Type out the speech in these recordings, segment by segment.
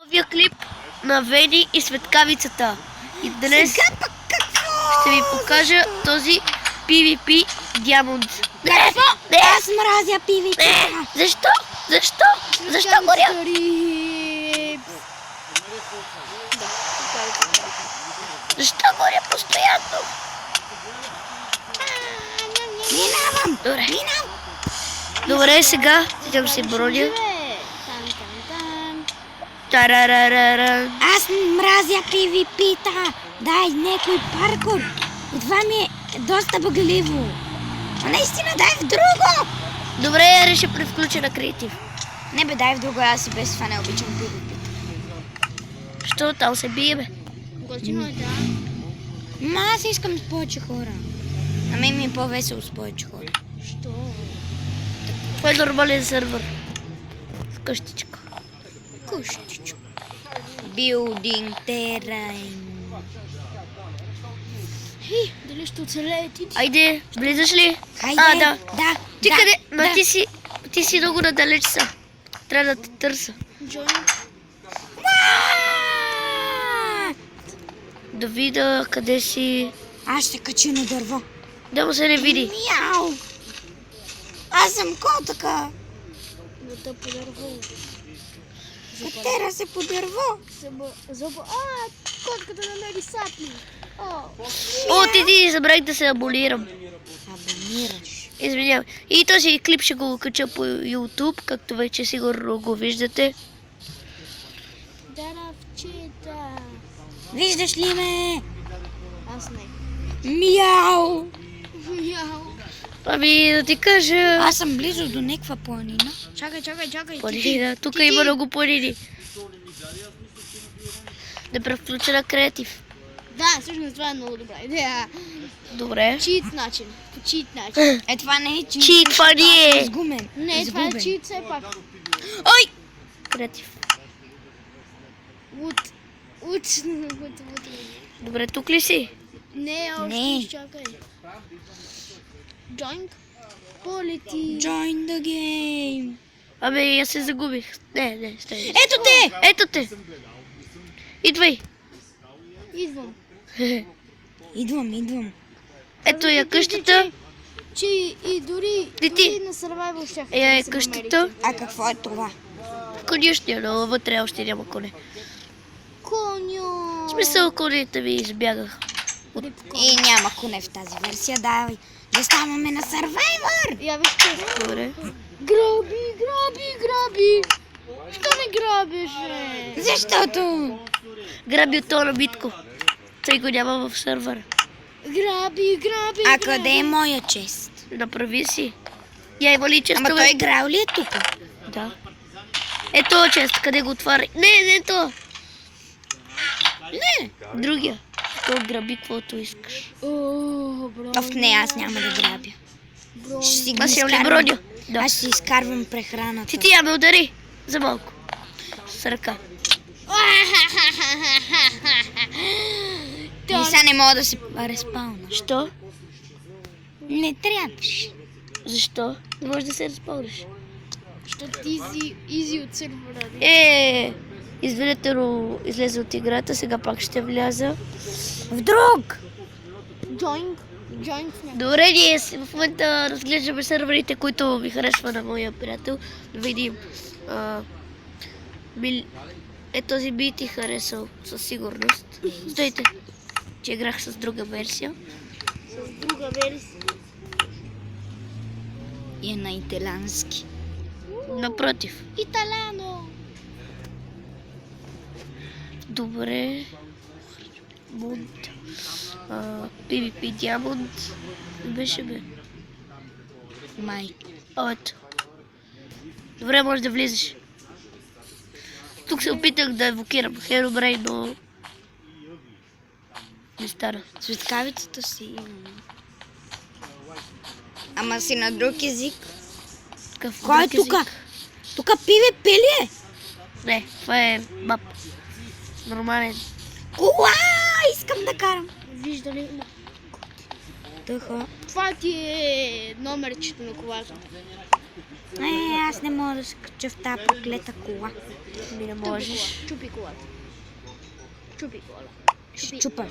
новия клип на Вени и светкавицата. И днес ще ви покажа този PvP Diamond. Какво? Не! Аз мразя PvP. Защо? Защо? Защо горя? Защо горя постоянно? Минавам. Добре. Добре, сега ще се броня. Тарарарара. Аз мразя PvP-та. Дай някой паркур. И това ми е доста бъгливо. А наистина дай в друго. Добре, я реши превключа на креатив. Не бе, дай в друго, аз и без това не обичам PvP. Що там се биеме? Готино е, да. Ма аз искам с повече хора. На мен ми е по-весело с повече хора. Що? Това е нормален сервер. С къщичка. Кущичо. Билдинг терайн. Дали ще оцелее ти? Айде, влизаш ли? Хайде. А, да. Да. Ти да, къде? Да. Ма ти си много надалеч са. Трябва да те търся. Джой. Да видя къде си. Аз ще кача на дърво. Да му се не види. Мяу. Аз съм котъка. Да те подърво. Катера се по дърво. Котката намери сапли. О, ти забравих да се абонирам. Абонираш. Извинявай. И този клип ще го кача по YouTube, както вече сигурно го виждате. Даравчета. Виждаш ли ме? Аз не. Мяу. Мяу. Ами да ти кажа. Аз съм близо до някаква планина. Чакай. Планина. Тук има много планини. Да превключа на креатив. Да, всъщност това е много добра идея. Добре. Чит начин. По чит начин. Е, това не е чит. Чит, това не е. Изгумен. Не, това е чит все пак. Ой! Креатив. Wood. Добре, тук ли си? Не, още Не. изчакай. Joink. Полети. Join the game. Абе, аз се загубих. Не, стай. Ето те! Ето те. Идвай. Идвам. Идвам. Ето я къщата. Че и дори на Survival ще Е къщата. А какво е това? Конюшня, но вътре още няма коне. Коню. В смисъл, конете ви избягах. И няма коне в тази версия. Давай да ставаме на Survivor. Я виж, че... Добре. Граби. Що ме грабиш, бе? Защото... Граби от това набитко. Той го няма в сервера. Граби. А къде е моя чест? Направи си. Я има ли честа? Ама той играл ли е тук? Да. Ето чест, къде го отваря. Не то. Не. Другия. То граби каквото искаш. Бро. В нея аз няма да грабя. Ще си го Аз имам ли изкарвам. броня? Да. Аз ще си изкарвам прехраната. Ти я ме удари. За малко. С ръка. И сега не мога да се респауна. Що? Не трябваш. Защо? Не можеш да се разпълниш. Защото ти си изи от сервера. Извинете, но излезе от играта, сега пак ще вляза. В друг! Joink. Добре, ние в момента разглеждаме серверите, които ми харесва на моя приятел. Да видим. Този би ти харесал със сигурност. Стойте, че играх с друга версия. С друга версия. И е на италянски. Напротив. Италяно. Добре. Мунт. PvP Diamond. Беше бе. Май. Ето. Добре, може да влизаш. Тук се опитах да евокирам Herobrine, но не стана. Светкавицата си имам. Ама си на друг език. Кой е тука? Тука PvP ли е? Не, това е мап. Нормален. Кола! Искам да карам. Виждали? Тъха. Това ти е номерчето на колата. Аз не мога да се кача в тази проклета кола. Ми не можеш. Чупи колата. Чупи колата. Ще чупа.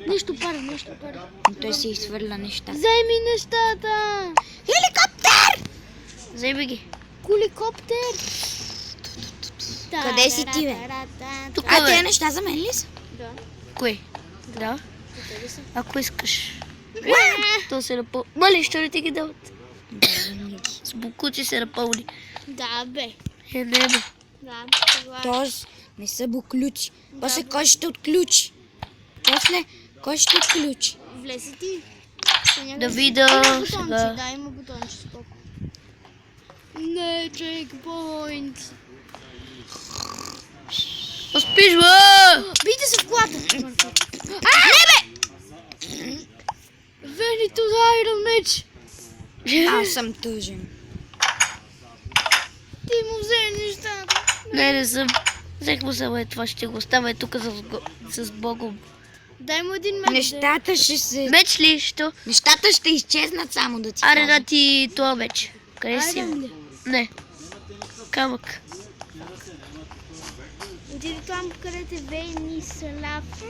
Нещо пара, нещо пара. Той си изхвърля неща. Вземи нещата! Хеликоптер! Вземи ги. Коликоптер! Къде си ти, бе? Тук, А бе. тези неща за мен ли са? Да. Кой? Да. Къде са? Ако искаш. То се напълни. Мали, що не ти ги дават? С букучи се напълни. Да, бе. Не, бе. Да, това е. Тоест, не са буключи. После кой ще отключи? После кой ще отключи? Влезе ти. Да видя Има бутонче, сега. да, има бутонче, споко. Не, чекпоинт. Спиш, бе! Бийте се в колата! Не, бе! Вени туда, Iron Меч! Аз съм тъжен. Ти му взе нещата. Не съм. Взех му само това, ще го оставя тук с Богом. Дай му един меч. Нещата ще се... Меч ли? Що? Нещата ще изчезнат само да ти Аре, кажа. на ти това меч. Къде си? Айрон ли? Не. Камък. Отиди там, където Вени са лав.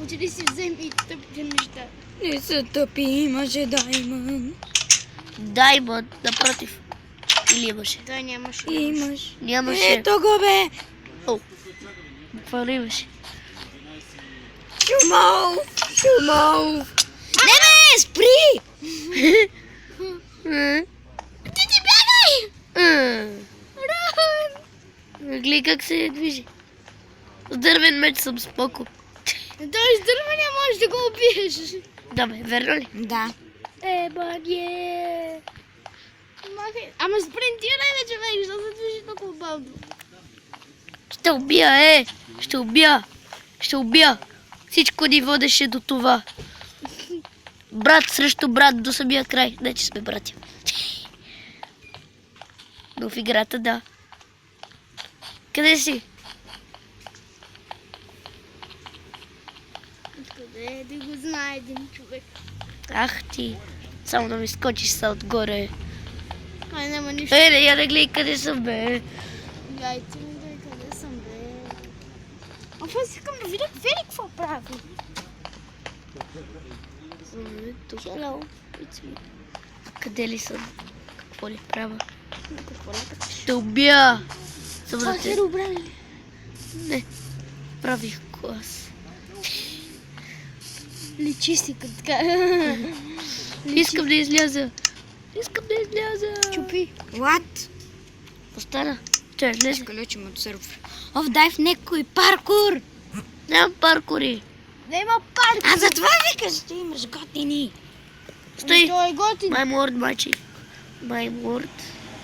Отиди си вземи тъпите неща. Не са тъпи, имаше даймън. Даймонд, напротив. Или имаше? Той нямаше. Имаш. Нямаше. Ето го, бе! О, буквално имаше. Шумов! Шумов! Не, бе, спри! Ти бягай! Гледай как се движи. С дървен меч съм споко. Той с дърва не можеш да го убиеш. Да, бе, верно ли? Да. Баге! Махай. Ама спринтира най-вече, бе, защото се движи толкова бавно. Ще убия, Ще убия. Ще убия. Всичко ни водеше до това. Брат срещу брат до самия край. Не, че сме братя. Но в играта, да. Къде си? Къде да го знае един човек? Ах ти. Само да ми скочиш са отгоре. Ай, няма нищо. Не, я да гледай къде съм, бе. Яйте ми, дай, къде съм, бе? Аз искам да видя Вели какво прави. Тук. Hello. Къде ли съм? Какво ли правя? Какво ли така? Ще убия. Само Това да е те... Херобран ли? Не. Правих клас. Личи си като така. Искам да изляза. Искам да изляза. Чупи. What? Остана. Че, излезе. Изключим от сърф. Оф, дай в някой паркур! Нямам паркури. Да има парк. А затова викаш, че имаш готини. Стой. Той е готин. My word, мачи. My word.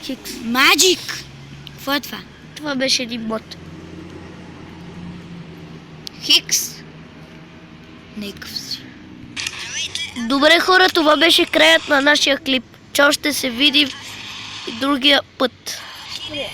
Хикс. Маджик! Какво е това? Това беше един бот. Хикс. Никакъв си. Добре, хора, това беше краят на нашия клип. Чао, ще се видим и другия път. Спре.